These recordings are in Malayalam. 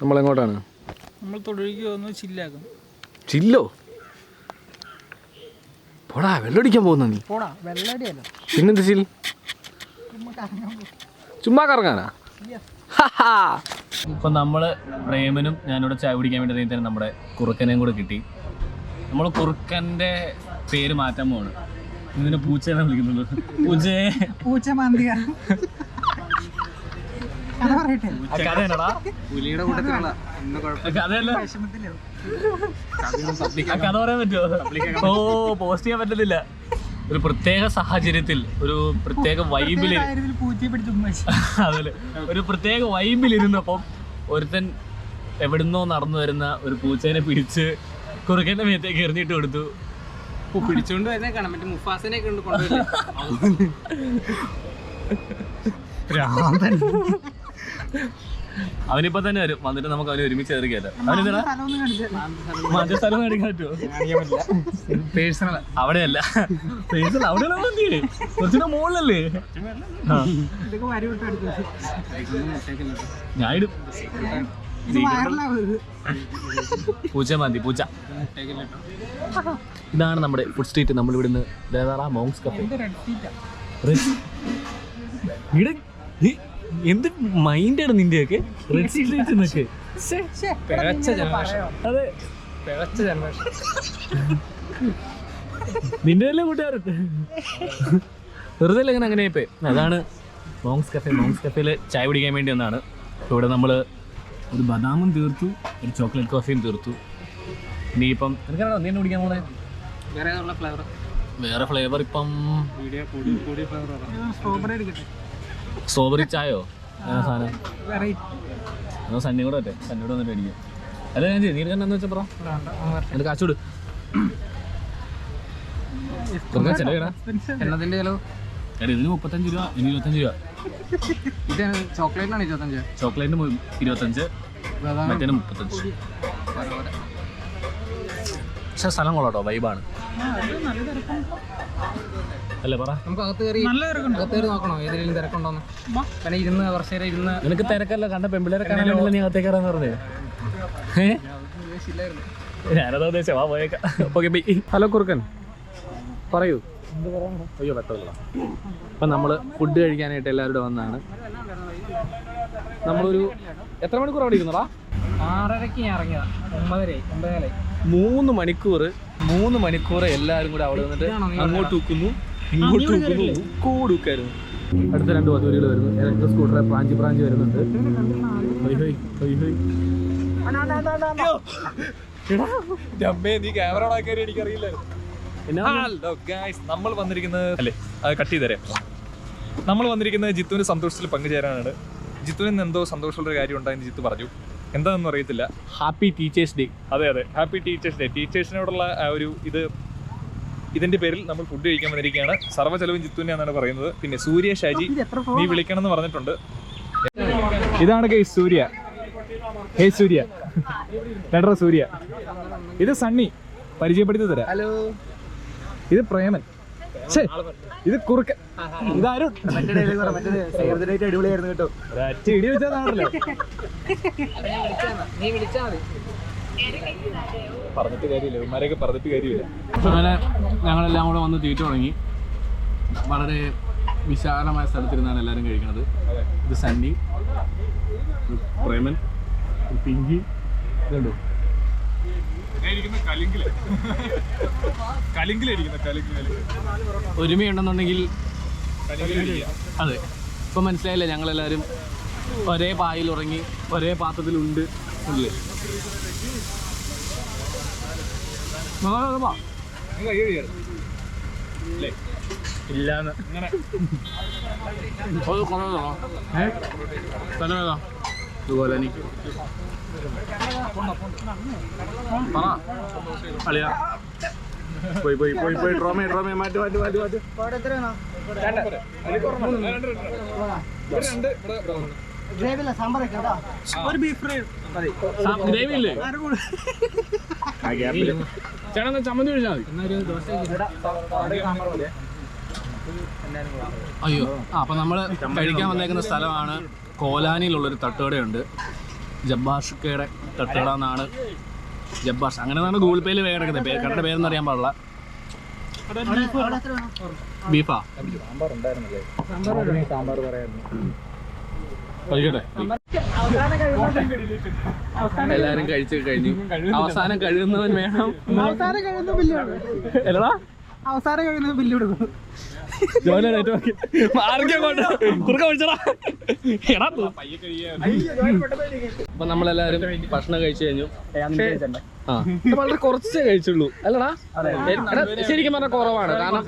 നമ്മളെങ്ങോട്ടാണ്? നമ്മൾ തൊടുകി പോകുന്നു. ചില്ലാക്കും. ചില്ലോ? പോടാ, വെള്ളമടിക്കാൻ പോകുന്ന നീ. പോടാ, വെള്ളടിയല്ല. പിന്നെന്ത് ചിൽ? ചുമ്മാ കറങ്ങാനാ? ഇപ്പം നമ്മൾ പ്രേമനും ഞാനിവിടെ ചായ കുടിക്കാൻ വേണ്ടി തന്നെ നമ്മുടെ കുറുക്കനെയും കൂടെ കിട്ടി. നമ്മൾ കുറുക്കൻ്റെ പേര് മാറ്റാൻ പോവാണ്. ഇതിനെ പൂച്ചേനെ വിളിക്കുന്നുള്ളൂ. പൂച്ച മാന്തിക. കഥയാണടാ? കഥയല്ല, കഥ പറയാൻ പറ്റുമോ? ഓ, പോസ്റ്റ് ചെയ്യാൻ പറ്റത്തില്ല. ഒരു പ്രത്യേക സാഹചര്യത്തിൽ ഒരു പ്രത്യേക വൈബില്, അതല്ലേ, ഒരു പ്രത്യേക വൈബിലിരുന്നപ്പം ഒരുത്തൻ എവിടുന്നോ നടന്നു വരുന്ന ഒരു പൂച്ചേനെ പിടിച്ച് കുറുക്കന്റെ മേത്തേക്ക് എറിഞ്ഞിട്ട് കൊടുത്തു. പിടിച്ചോണ്ട് വരുന്ന കാണാൻ മറ്റേ മുഫാസിനെ കൊണ്ട് അവനിപ്പോ തന്നെ വരും. വന്നിട്ട് നമുക്ക് അവനെ ഒരുമിച്ച് എറിക്കാല്ലോ. അവനെന്താ മറ്റേ സ്ഥലം കാണിക്കാൻ പറ്റുമോ? അവിടെയല്ല, പേഴ്സണൽ അവിടെയുള്ള കുറച്ചുകൂടെ മുകളിലല്ലേ. ഞാൻ ഇടും. പൂച്ച മതി, പൂച്ച. ഇതാണ് നമ്മുടെ ഫുഡ് സ്ട്രീറ്റ്. നമ്മൾ ഇവിടുന്ന് മോങ്സ് കഫേ. എന്ത് മൈൻഡാണ് നിന്റെയൊക്കെ? റെഡ് സ്ട്രീറ്റ് എന്നൊക്കെ അതെ, നിന്റെ എല്ലാം കൂട്ടുകാരുണ്ട്. വെറുതെ എങ്ങനെ അങ്ങനെ ഇപ്പേ. അതാണ് മോങ്സ് കഫേ. മോങ്സ് കഫേയിൽ ചായ പിടിക്കാൻ വേണ്ടി ഒന്നാണ്. ഇപ്പോൾ ഇവിടെ നമ്മൾ ഒരു ബദാമും തീർത്തു, ഒരു ചോക്ലേറ്റ് കോഫിയും തീർത്തു. ഇനിയിപ്പം എനിക്കറിയാം നീ എന്നെ കുടിക്കാൻ പോണേ. വേറെ ഫ്ലേവർ ഇപ്പം സ്ട്രോബെറി ചായയോ സാധനം. അതോ സണ്ണി കൂടെ പറ്റേ? സണ്ണിയോട് വന്നിട്ട് അടിക്കാം. അല്ല ഞാൻ ചെയ്യും. നീ എന്താന്ന് വെച്ചാൽ പറ. എന്നിട്ട് കാശോട് ചെലവേടാ. എണ്ണത്തിന്റെ ചെലവ് ഇതിന് 35 രൂപ, ഇനി 25 രൂപ. ചോക്ലേറ്റിനാണ് 25. ചോക്ലേറ്റിന് 25, മറ്റേന് 35. പക്ഷെ സ്ഥലം കൊള്ളാട്ടോ, വൈബാണ്. അല്ലേ പറ. നമുക്ക് അകത്ത് കയറി നോക്കണോ ഏതെങ്കിലും തിരക്കുണ്ടോന്ന്? പിന്നെ ഇരുന്ന് കുറച്ച് നേരം ഇരുന്ന്. നിനക്ക് തിരക്കല്ല, കണ്ട പെമ്പിളേരെ കാണാനല്ല നീ അകത്തേക്ക് കയറാന്ന് പറഞ്ഞേ. ഞാനതാ ഉദ്ദേശിച്ച. വാ പോയേക്കാം. Okay bye. ഹലോ കുറുക്കൻ, പറയൂ. അയ്യോ പെട്ടല്ല. അപ്പം നമ്മൾ ഫുഡ് കഴിക്കാനായിട്ട് എല്ലാവരും വന്നതാണ്. നമ്മളൊരു എത്ര മണിക്കൂർ അവിടെ ഇരുന്നടാ? 6:30 ഞാൻ ഇറങ്ങിയതാ. 9:30. 3 മണിക്കൂർ എല്ലാവരും കൂടെ അവിടെ വന്നിട്ട് അങ്ങോട്ട് വെക്കുന്നു, ഇങ്ങോട്ട് വെക്കുന്നു, കൂടുക്കായിരുന്നു. അടുത്ത 2 വധൂരികൾ വരുന്നു. ഇലക്ട്രിക് സ്കൂട്ടർ പ്രാഞ്ചി വരുന്നുണ്ട്. നീ ക്യാമറ ഓണാക്കാൻ എനിക്കറിയില്ലായിരുന്നു. നമ്മൾ വന്നിരിക്കുന്നത് അല്ലേ, അത് കട്ട് ചെയ്തരാം. നമ്മൾ വന്നിരിക്കുന്നത് ജിത്തുവിന് സന്തോഷത്തിൽ പങ്കുചേരാനാണ്. ജിത്തുവിന് എന്തോ സന്തോഷമുള്ളൊരു കാര്യം ഉണ്ടായെന്ന് ജിത്തു പറഞ്ഞു. എന്താണെന്ന് അറിയത്തില്ല. Happy teachers day. അതെ, ഹാപ്പി ടീച്ചേഴ്സ് ഡേ. ടീച്ചേഴ്സിനോടുള്ള ഒരു ഇതിന്റെ പേരിൽ നമ്മൾ ഫുഡ് കഴിക്കാൻ വന്നിരിക്കുകയാണ്. സർവ്വ ചെലവും ജിത്തുവിനെ എന്നാണ് പറയുന്നത്. പിന്നെ സൂര്യ ഷാജി നീ വിളിക്കണം എന്ന് പറഞ്ഞിട്ടുണ്ട്. ഇതാണ് ഗൈസ് സൂര്യ. ഹേ സൂര്യ, ലെറ്റർ സൂര്യ. ഇത് സണ്ണി, പരിചയപ്പെടുത്തി തരാം. ഹലോ, ഇത് പ്രേമൻ. ഇത് കുറുക്കൻ. ഇതാരും അടിപൊളിയായിരുന്നു കേട്ടോ. ഇടി വെച്ചാണല്ലോ. നീ വിളിച്ചാ മതി. പറഞ്ഞിട്ട് കാര്യമില്ല, ഇവന്മാരെയൊക്കെ പറഞ്ഞിട്ട് കാര്യമില്ല. അങ്ങനെ ഞങ്ങളെല്ലാം കൂടെ വന്ന് തീറ്റ തുടങ്ങി. വളരെ വിശാലമായ സ്ഥലത്തിരുന്നാണ് എല്ലാവരും കഴിക്കുന്നത്. ഇത് സണ്ണി, പ്രേമൻ, പിങ്കി. ഇതുണ്ടോ ഒരുമയുണ്ടെന്നുണ്ടെങ്കിൽ അതെ. ഇപ്പം മനസ്സിലായില്ലേ, ഞങ്ങളെല്ലാവരും ഒരേ പായിൽ ഉറങ്ങി ഒരേ പാത്രത്തിലുണ്ട് അല്ലേ? ഇല്ലാന്ന് ഇതുപോലെ എനിക്ക് അളിയാ പോയി ഡ്രോമേ മാറ്റി ഗ്രേവി ഇല്ലേ? ചേട്ടാ ചമ്മന്തി ഒഴിച്ചാൽ മതി. അയ്യോ, അപ്പം നമ്മൾ കഴിക്കാൻ വന്നേക്കുന്ന സ്ഥലമാണ് കോലാനിയിലുള്ളൊരു തട്ടുകടയുണ്ട്. ജബ്ബാർഷക്കയുടെ തട്ടുകട എന്നാണ്. ജബ്ബാർഷ അങ്ങനെയാണ് ഗൂഗിൾ പേയിൽ പേര് കിടക്കുന്നത്. കടയുടെ പേരൊന്നും അറിയാൻ പാടില്ല. ബീഫാ കഴിക്കട്ടെ. എല്ലാരും കഴിച്ചു കഴിഞ്ഞു. അവസാനം കഴിയുന്നവൻ വേണം. അല്ലടാ അവസാനം കഴിയുന്നത് ബില്ല് കൊടുക്കും. അപ്പൊ നമ്മളെല്ലാരും ഭക്ഷണം കഴിച്ചു കഴിഞ്ഞു. വളരെ കുറച്ചേ കഴിച്ചുള്ളൂ അല്ലടാ. ശരിക്കും പറഞ്ഞാൽ കുറവാണ്. കാരണം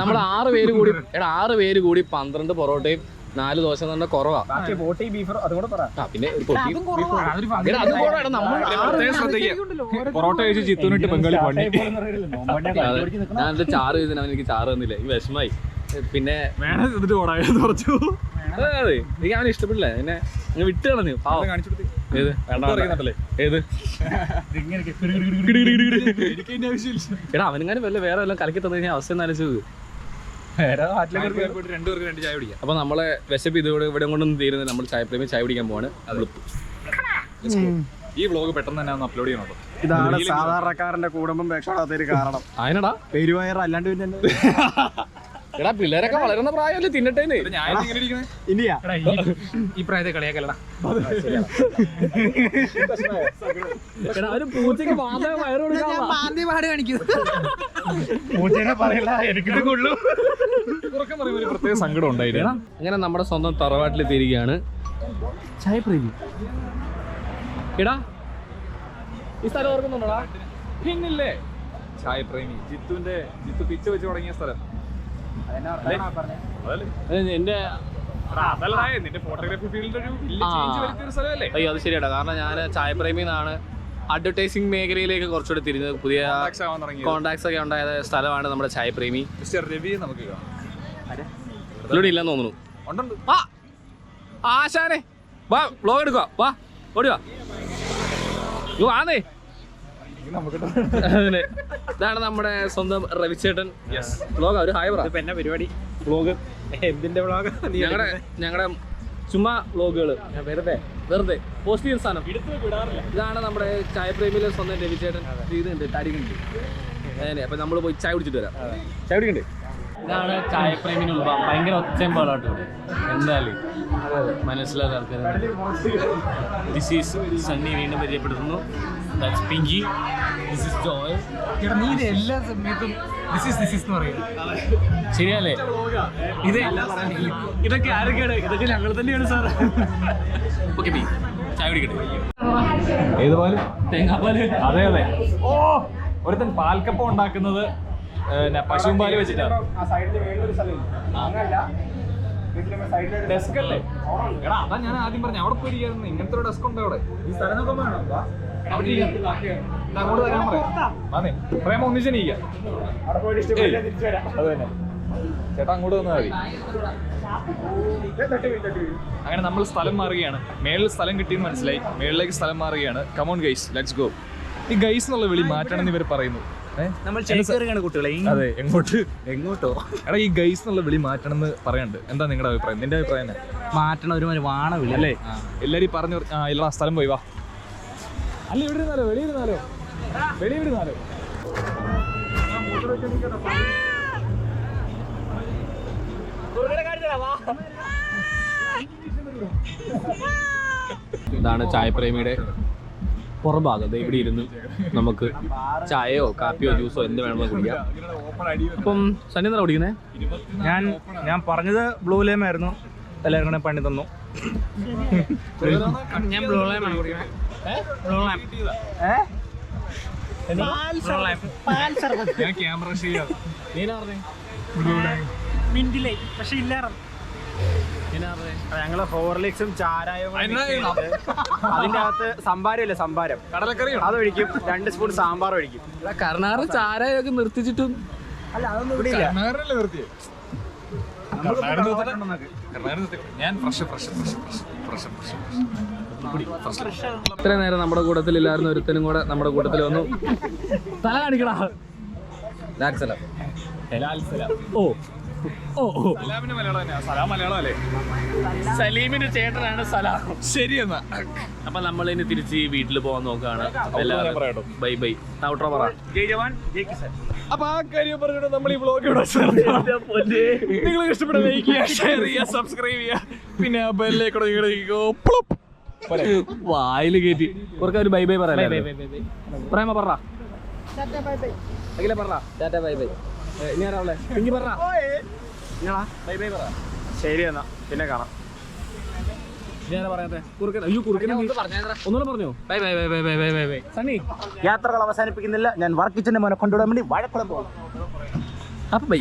നമ്മൾ 6 പേര് കൂടി 6 പേര് കൂടി 12 പൊറോട്ടയും 4 ദോശ തന്നെ കുറവാ. പിന്നെ പൊറോട്ട കഴിച്ച് ചിത്തൂനിട്ട് ബംഗാളി പണി. ഞാനെന്റെ ചാറ് ചെയ്തതിന് അവൻ എനിക്ക് ചാറ് തന്നില്ല. ഈ വിഷമായി. പിന്നെ കുറച്ചു അതെ എനിക്ക് അവന് ഇഷ്ടപ്പെട്ടില്ല. എന്നെ വിട്ട് കളഞ്ഞു. ഏത് ഏത് എടാ അവനെങ്ങാനും വല്ല വേറെ വല്ലതും കലക്കി തന്നു കഴിഞ്ഞാൽ അവസ്ഥ ആലോചിച്ചത്. അപ്പൊ നമ്മളെ വിശപ്പ് ഇതോടെ ഇവിടെ കൊണ്ടൊന്നും തീരുന്നത്. നമ്മൾ ചായപ്രേമി ചായ പിടിക്കാൻ പോവാണ്. ഈ വ്ലോഗ് പെട്ടെന്ന് തന്നെ ഒന്ന് അപ്ലോഡ് ചെയ്യണോ? ഇതാണ് സാധാരണക്കാരന്റെ കുടുംബം രക്ഷപ്പെടാത്തൊരു കാരണം. അതിനടാ പെരുവയർ അല്ലാണ്ട് പിന്നെ എടാ പിള്ളേരൊക്കെ വളരുന്ന പ്രായമല്ലേ തിന്നട്ടേന്ന്. ഇനിയാ ഈ പ്രായത്തെ കളിയാക്കല്ലടാ. എടാ ഒരു പൂച്ചക്ക് മാത്രമേ വയറ് കൊടുക്കാൻ പാട് കാണിക്കുന്നു. പ്രത്യേക സങ്കടം ഉണ്ടായില്ല. അങ്ങനെ നമ്മുടെ സ്വന്തം തറവാട്ടിലെത്തിയിരിക്കുകയാണ്. ചായപ്രേമി എടാ ഈ സ്ഥലം ഓർക്കുന്നുണ്ടോടാ? പിന്നില്ലേ ചായപ്രേമി ജിത്തു പിച്ച് വെച്ച് തുടങ്ങിയ സ്ഥലം. എന്റെ നിന്റെ ഫോട്ടോഗ്രാഫി ഫീൽഡിൽ ഒരു സ്ഥലമല്ലേ? അയ്യോ അത് ശരിയാടാ. കാരണം ഞാൻ ചായപ്രേമി എന്നാണ് അഡ്വർടൈസിംഗ് മേഖലയിലേക്ക് കുറച്ചുകൂടി തിരിഞ്ഞത്. പുതിയ കോണ്ടാക്ട്സ് ഒക്കെ ഉണ്ടായ സ്ഥലമാണ് നമ്മുടെ ചായപ്രേമി. രവി നമുക്ക് ഇവിടെ ഇല്ലെന്ന് തോന്നുന്നു. ആ ആശാനെ വാ വ്ലോഗ് എടുക്കുക. വാ ഓടി വാ. ആന്നേ ഇതാണ് നമ്മുടെ സ്വന്തം രവിചേട്ടൻ. വ്ലോഗ് ഒരു ഹായ് പറ. എന്നെ പരിപാടി വ്ലോഗ് എന്തിന്റെ വ്ലോഗ്? ഞങ്ങളുടെ ചുമ്മാ വ്ലോഗുകൾ വെറുതെ പോസ്റ്റ് ചെയ്യുന്ന സാധനം. ഇതാണ് നമ്മുടെ ചായപ്രേമിയിലെ സ്വന്തം രവിചേട്ടൻ. ഇതുണ്ട് തടിക്കുന്നുണ്ട്. അങ്ങനെ അപ്പൊ നമ്മൾ പോയി ചായ കുടിച്ചിട്ട് വരാം. ചായ കുടിക്കണ്ടേ? ഇതാണ് ചായപ്രേമിന് ഉത്ഭവം. ഭയങ്കര ഒച്ചയും പാടാട്ടോ ഇവിടെ. എന്തായാലും മനസ്സിലാത്ത ആൾക്കാർ. ദിസ് ഈസ് സണ്ണി വീണ്ടും പരിചയപ്പെടുത്തുന്നു. That's Pinky. This is Joy. നീ ഇത് എല്ലാ സമയത്തും ശരിയല്ലേ? ഇതൊക്കെ ആരൊക്കെയാണ്? ഇതൊക്കെ ഞങ്ങൾ തന്നെയാണ് സാർ. ഓക്കെ ബി ചായ കുടിക്കട്ടെ. ഏത് പാല്? തേങ്ങാപ്പാല്. അതെ അതെ. ഓ ഒരുത്തൻ പാൽക്കപ്പം ഉണ്ടാക്കുന്നത് പശുവും പാല് വെച്ചിട്ടാണ്. ഡെസ്ക് അല്ലേ? എടാ അതാ ഞാൻ ആദ്യം പറഞ്ഞു അവിടെ പോയിരിക്കുന്നു. ഇങ്ങനത്തെ ഒരു ഡെസ്ക് ഉണ്ട് അവിടെ. ഈ സ്ഥലം അങ്ങോട്ട് തരാൻ പറയാം. അതെ പ്രേമ ഒന്നിച്ചെണീക്കാം. അത് തന്നെ ചേട്ടാ അങ്ങോട്ട് വന്നാൽ മതി. അങ്ങനെ നമ്മൾ സ്ഥലം മാറുകയാണ്. മേളിൽ സ്ഥലം കിട്ടിയെന്ന് മനസ്സിലായി. മേളിലേക്ക് സ്ഥലം മാറുകയാണ്. Come on guys let's go. ഈ ഗൈസ് എന്നുള്ള വിളി മാറ്റണം എന്ന് ഇവർ പറയുന്നു. കുട്ടികളെ അതെ എങ്ങോട്ടോ എടാ ഈ ഗൈസ് എന്നുള്ള വിളി മാറ്റണം എന്ന് പറയുന്നുണ്ട്. എന്താ നിങ്ങളുടെ അഭിപ്രായം? നിന്റെ അഭിപ്രായം തന്നെ? മാറ്റണം. ഒരു വാണ വിളി അല്ലേ? എല്ലാരും പറഞ്ഞു ഇല്ല സ്ഥലം പോയി വാ. അല്ല ഇവിടെ ഇരുന്നാലോ? വെളിയിടുന്നാലോ? ഇതാണ് ചായപ്രേമിയുടെ പുറഭാഗം. ഇവിടെ ഇരുന്ന് നമുക്ക് ചായയോ കാപ്പിയോ ജ്യൂസോ എന്ത് വേണമെന്ന് കുടിക്കാം. അപ്പം സണ്ണി എന്താ കുടിക്കുന്നത്? ഞാൻ പറഞ്ഞത് ബ്ലൂ ലേം ആയിരുന്നു. എല്ലാവരും കൂടെ പണി തന്നു. ഞാൻ ബ്ലൂ ലേം ആണ് കുടിക്കുന്നത്. ഞാൻ ക്യാമറ ചെയ്യാം. മിന്റിലേ പക്ഷെ ഇല്ലായിരുന്നു. ഞങ്ങള് ഹോർലിക്സും ചാരായവും അതിന്റെ അകത്ത് സംഭാരമില്ല, സംഭാരം കടലക്കറിയോ അതൊഴിക്കും. 2 സ്പൂൺ സാമ്പാർ ഒഴിക്കും. കർണാടക ചാരായൊക്കെ നിർത്തിച്ചിട്ടും അല്ല അതൊന്നും ഇവിടെ ഇല്ല. ഞാൻ ഇത്ര നേരം നമ്മുടെ കൂട്ടത്തിലില്ലായിരുന്ന ഒരുത്തനും കൂടെ നമ്മുടെ കൂട്ടത്തിൽ വന്നു. തല കാണിക്കടാ. ഓ ഓ സലാമിന്റെ മലയാളം തന്നെയാ. സലാം മലയാളം അല്ലേ? സലീമിന്റെ ചേട്ടനാണ് സലാം. ശരി എന്നാ. അപ്പൊ നമ്മൾ ഇനി തിരിച്ച് വീട്ടിൽ പോകാൻ നോക്കാണ്. ഞാൻ പറയാട്ടോ. Bye bye. ഔട്ടർ പറ. ജയ് ജവാൻ ജയ് കിസാൻ. അപ്പൊ ആ കാര്യം പറഞ്ഞിട്ട് നമ്മൾ ഈ വ്ളോഗ് ഇവിടെ നിങ്ങൾ ഇഷ്ടപ്പെട്ട ലൈക്ക് ചെയ്യുക, ഷെയർ ചെയ്യുക, സബ്സ്ക്രൈബ് ചെയ്യുക, പിന്നെ ആ ബെല്ലേക്കൂടെ വായില് കയറ്റി കുറക്ക ഒരു ബൈ ബൈ പറയാം. പ്രേമ പറ. അഖില പറ. Tata bye bye. ഇനി ആരാ പിങ്കി പറ. ബൈ ബൈ പറ. ശരി എന്നാ, പിന്നെ കാണാം. ഞാൻ പറയാത്തെ കുറുക്കൻ. അയ്യോ കുറുക്കൻ ഒന്നുകൂടെ പറഞ്ഞോ. Bye bye bye bye bye bye bye. Sunny യാത്രകൾ അവസാനിപ്പിക്കുന്നില്ല. ഞാൻ വർക്കിച്ചന്റെ മോനെ കൊണ്ടുവിടാൻ വേണ്ടി വാഴക്കുളം പോകും. അപ്പൊ ബൈ.